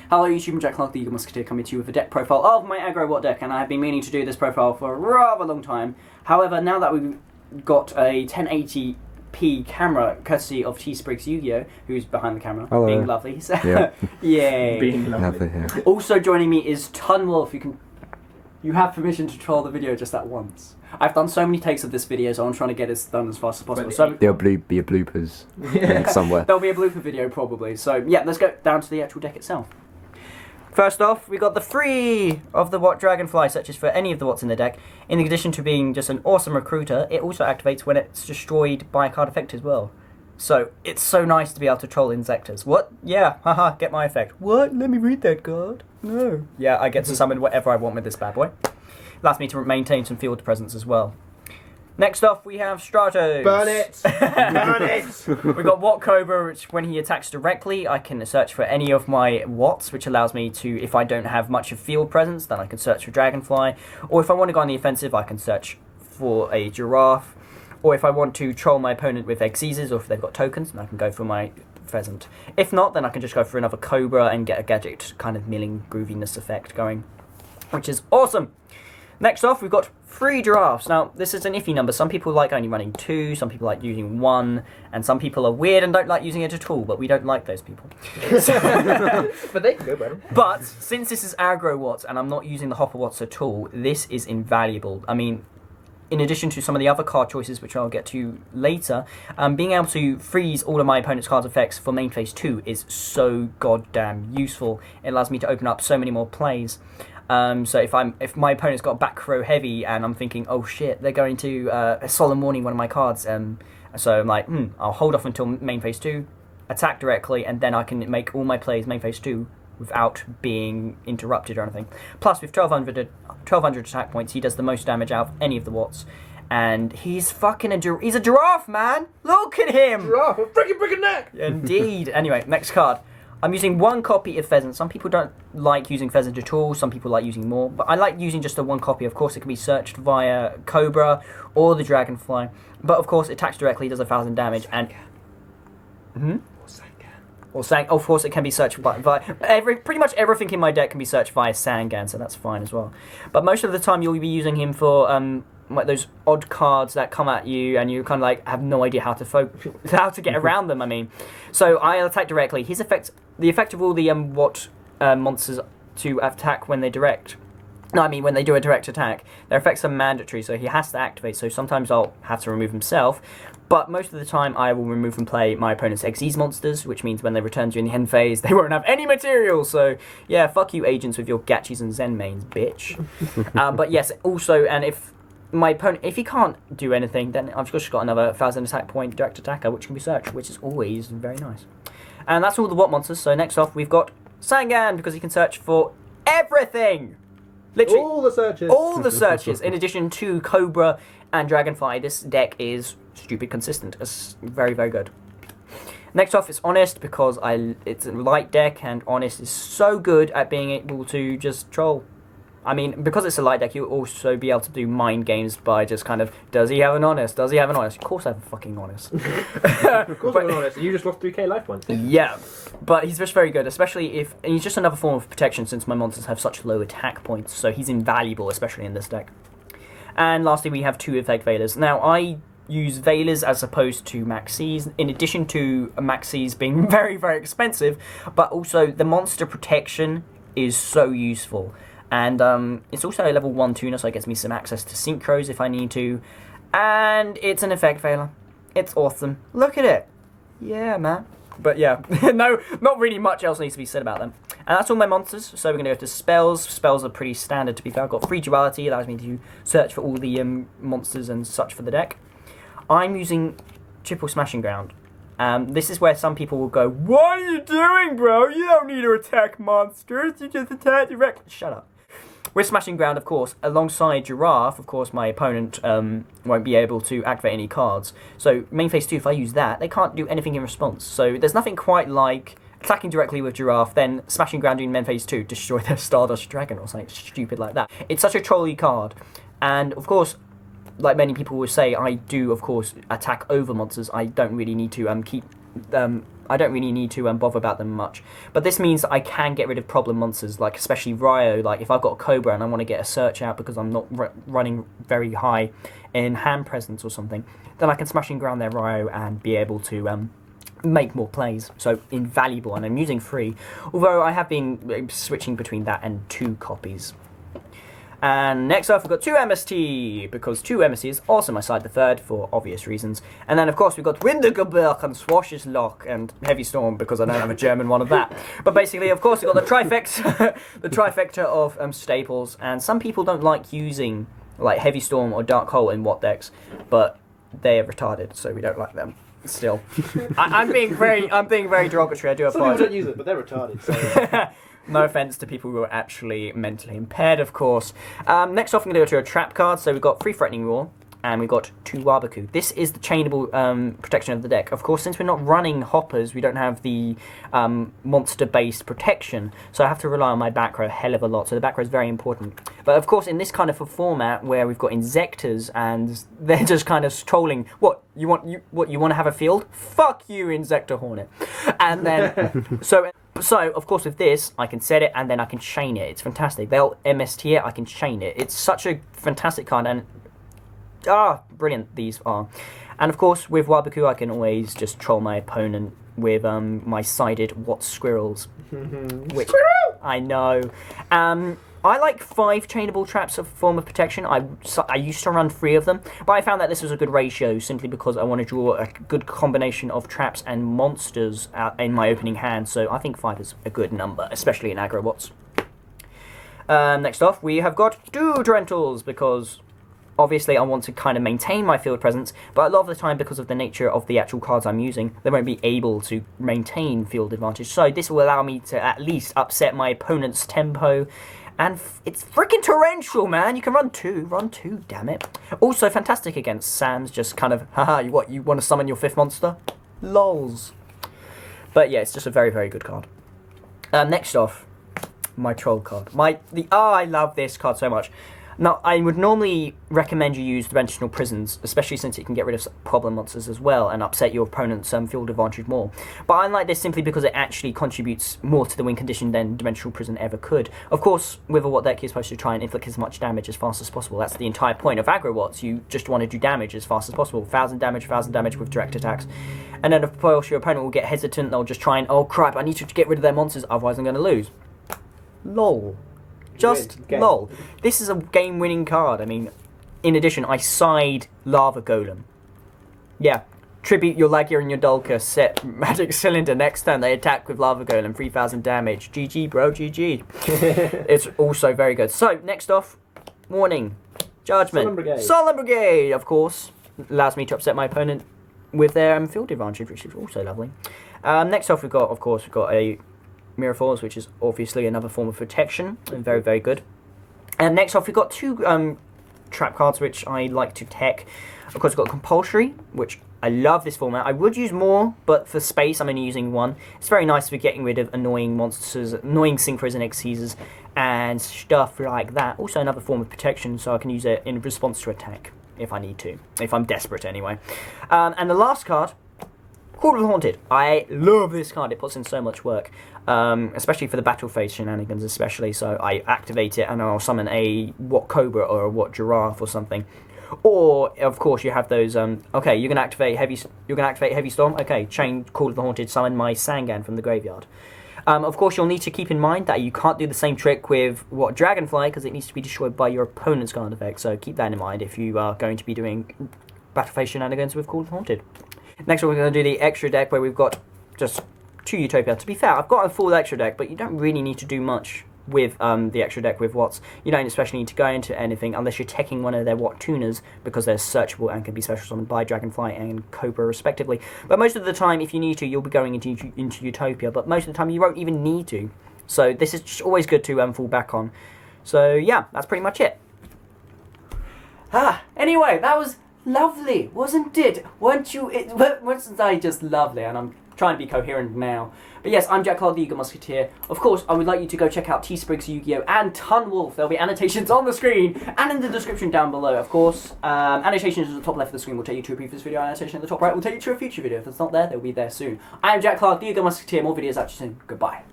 Hello YouTube, Jack Clark, the Eagle Musketeer, coming to you with a deck profile of my AggroWatt deck, and I have been meaning to do this profile for a rather long time. However, now that we've got a 1080p camera, courtesy of T Spriggs Yu-Gi-Oh, who's behind the camera, Hello. being lovely. So, Yeah. yay! Being lovely. Yeah. Also joining me is Tunwolf. You have permission to troll the video just that once. I've done so many takes of this video, so I'm trying to get it done as fast as possible. So There'll be a bloopers somewhere. there'll be a blooper video probably. So yeah, let's go down to the actual deck itself. First off, we got the free of the Watt Dragonfly searches for any of the Watts in the deck. In addition to being just an awesome recruiter, it also activates when it's destroyed by a card effect as well. So it's so nice to be able to troll Insectors. What? Yeah, haha, get my effect. What? Let me read that card. No. Yeah, I get to summon whatever I want with this bad boy. Allows me to maintain some field presence as well. Next off, we have Stratos. Burn it! Burn it! We got Watt Cobra, which when he attacks directly, I can search for any of my Watts, which allows me to, if I don't have much of field presence, then I can search for Dragonfly. Or if I want to go on the offensive, I can search for a Giraffe. Or if I want to troll my opponent with Exeases, or if they've got tokens, then I can go for my Pheasant. If not, then I can just go for another Cobra and get a gadget kind of milling grooviness effect going, which is awesome. Next off, we've got 3 Giraffes. Now, this is an iffy number. Some people like only running 2, some people like using 1, and some people are weird and don't like using it at all, but we don't like those people. But they can go burn. But, since this is AggroWatts and I'm not using the Hopper Watts at all, this is invaluable. I mean, in addition to some of the other card choices, which I'll get to later, being able to freeze all of my opponent's cards' effects for main phase 2 is so goddamn useful. It allows me to open up so many more plays. So if my opponent's got back row heavy and I'm thinking, oh shit, they're going to a Solemn Warning one of my cards, so I'm like, I'll hold off until main phase 2, attack directly, and then I can make all my plays main phase 2 without being interrupted or anything. Plus, with 1200 attack points, he does the most damage out of any of the Watts. And he's fucking he's a giraffe, man! Look at him! Giraffe, a freaking neck! Indeed. Anyway, next card. I'm using 1 copy of Pheasant. Some people don't like using Pheasant at all, some people like using more, but I like using just the 1 copy. Of course, it can be searched via Cobra or the Dragonfly, but of course, it attacks directly, does 1,000 damage, and... Or Sang. Oh, of course, it can be searched via pretty much everything in my deck can be searched via Sangan, so that's fine as well. But most of the time, you'll be using him for like those odd cards that come at you, and you kind of like have no idea how to get around them. I mean, so I attack directly. His effect, the effect of all the Watt monsters to attack when they direct. No, I mean when they do a direct attack, their effects are mandatory, so he has to activate. So sometimes I'll have to remove himself. But most of the time, I will remove and play my opponent's Xyz monsters, which means when they return during the end phase, they won't have any material. So, yeah, fuck you, agents, with your Gachis and Zen mains, bitch. But yes, also, and if my opponent, if he can't do anything, then I've just got another 1,000 attack point direct attacker, which can be searched, which is always very nice. And that's all the Watt monsters. So next off, we've got Sangan, because he can search for everything. Literally, all the searches. All the searches, in addition to Cobra and Dragonfly. This deck is stupid consistent. It's very, very good. Next off is Honest, because it's a light deck, and Honest is so good at being able to just troll. I mean, because it's a light deck, you'll also be able to do mind games by just kind of, does he have an Honest? Does he have an Honest? Of course I have a fucking Honest. Of course I'm honest. You just lost 3k life points. Yeah, but he's just very good, especially if... And he's just another form of protection since my monsters have such low attack points, so he's invaluable, especially in this deck. And lastly, we have 2 Effect Veilers. Now, I use Veilers as opposed to Maxis, in addition to Maxis being very, very expensive, but also the monster protection is so useful. And it's also a level 1 tuner, so it gets me some access to Synchros if I need to. And it's an Effect Veiler. It's awesome. Look at it. Yeah, man. But yeah, no, not really much else needs to be said about them. And that's all my monsters, so we're going to go to spells. Spells are pretty standard, to be fair. I've got free duality, allows me to search for all the monsters and such for the deck. I'm using Triple Smashing Ground. This is where some people will go, what are you doing, bro? You don't need to attack monsters, you just attack directly. Shut up. With Smashing Ground, of course, alongside Giraffe, of course, my opponent won't be able to activate any cards. So, main phase 2, if I use that, they can't do anything in response. So, there's nothing quite like attacking directly with Giraffe, then Smashing Ground in main phase 2, destroy their Stardust Dragon or something stupid like that. It's such a trolly card. And, of course, like many people will say, I do, of course, attack over monsters. I don't really need to keep I don't really need to bother about them much. But this means I can get rid of problem monsters, like especially Ryo. Like if I've got a Cobra and I want to get a search out because I'm not running very high in hand presence or something, then I can smash and ground their Ryo and be able to make more plays. So invaluable, and I'm using 3. Although I have been switching between that and 2 copies. And next up, we've got 2 MST, because 2 MST is also my side the third, for obvious reasons. And then, of course, we've got Wintergebirge and Swash's Lock and Heavy Storm, because I don't have a German one of that. But basically, of course, we've got the trifecta, the trifecta of staples. And some people don't like using like Heavy Storm or Dark Hole in Watt decks, but they are retarded, so we don't like them. Still, I'm being very derogatory. I do Some people apologize. don't use it, but they're retarded. So. No offense to people who are actually mentally impaired, of course. Next off, I'm going to go to a trap card. So we've got 3 Threatening Roar, and we've got 2 Wabaku. This is the chainable protection of the deck. Of course, since we're not running hoppers, we don't have the monster-based protection, so I have to rely on my back row a hell of a lot. So the back row is very important. But of course, in this kind of a format where we've got Insectors and they're just kind of trolling, what you want to have a field? Fuck you, Insector Hornet. And then so of course with this I can set it and then I can chain it. It's fantastic. They'll MST it, I can chain it. It's such a fantastic card, and brilliant these are. And of course with Wabaku I can always just troll my opponent with my sided Watt Squirrels. Which I know. I like 5 chainable traps of form of protection. I used to run 3 of them, but I found that this was a good ratio simply because I want to draw a good combination of traps and monsters in my opening hand. So I think 5 is a good number, especially in AggroWatts. Next off, we have got 2 Drentals, because obviously I want to kind of maintain my field presence, but a lot of the time, because of the nature of the actual cards I'm using, they won't be able to maintain field advantage. So this will allow me to at least upset my opponent's tempo. And it's freaking torrential, man. You can run 2, damn it. Also fantastic against Sam's, just kind of, haha, you want to summon your 5th monster? Lols. But yeah, it's just a very, very good card. Next off, my troll card. I love this card so much. Now, I would normally recommend you use Dimensional Prisons, especially since it can get rid of problem monsters as well and upset your opponent's field advantage more. But I like this simply because it actually contributes more to the win condition than Dimensional Prison ever could. Of course, with a Watt deck, you're supposed to try and inflict as much damage as fast as possible. That's the entire point of AggroWatts. You just want to do damage as fast as possible. 1,000 damage with direct attacks. And then of course, your opponent will get hesitant. They'll just try and, oh crap, I need to get rid of their monsters, otherwise I'm going to lose. LOL. Just lol. This is a game-winning card. I mean, in addition, I side Lava Golem. Yeah. Tribute your Lagia and your Dulka, set Magic Cylinder. Next turn they attack with Lava Golem, 3,000 damage. GG, bro, GG. It's also very good. So, next off, Warning. Judgment. Solemn Brigade, of course. Allows me to upset my opponent with their field advantage, which is also lovely. Next off, we've got a Mirror Force, which is obviously another form of protection, and very, very good. And next off, we've got 2 trap cards, which I like to tech. Of course, we've got Compulsory, which I love this format. I would use more, but for space, I'm only using 1. It's very nice for getting rid of annoying monsters, annoying Synchros and Xyzes, and stuff like that. Also, another form of protection, so I can use it in response to attack, if I need to. If I'm desperate, anyway. And the last card, Call of the Haunted. I love this card. It puts in so much work. Especially for the battle phase shenanigans, especially. So I activate it and I'll summon a Watt Cobra or a Watt Giraffe or something. Or of course you have those. Okay, you're gonna activate heavy. Storm. Okay, chain Call of the Haunted. Summon my Sangan from the graveyard. Of course, you'll need to keep in mind that you can't do the same trick with Watt Dragonfly because it needs to be destroyed by your opponent's card effect. So keep that in mind if you are going to be doing battle phase shenanigans with Call of the Haunted. Next we're going to do the extra deck where we've got just 2 Utopia. To be fair, I've got a full extra deck, but you don't really need to do much with the extra deck with Watts. You don't especially need to go into anything unless you're teching one of their Watt tuners because they're searchable and can be special summoned by Dragonfly and Cobra respectively. But most of the time, if you need to, you'll be going into Utopia, but most of the time you won't even need to. So this is just always good to fall back on. So yeah, that's pretty much it. Anyway, that was lovely, wasn't it? Weren't you? Wasn't I just lovely? And I'm trying to be coherent now. But yes, I'm Jack Clark, the Eagle Musketeer. Of course, I would like you to go check out T-Spriggs Yu-Gi-Oh! And Ton Wolf. There'll be annotations on the screen and in the description down below, of course. Annotations at the top left of the screen will take you to a previous video. Annotation at the top right will take you to a future video. If it's not there, they'll be there soon. I am Jack Clark, the Eagle Musketeer. More videos out to you soon. Goodbye.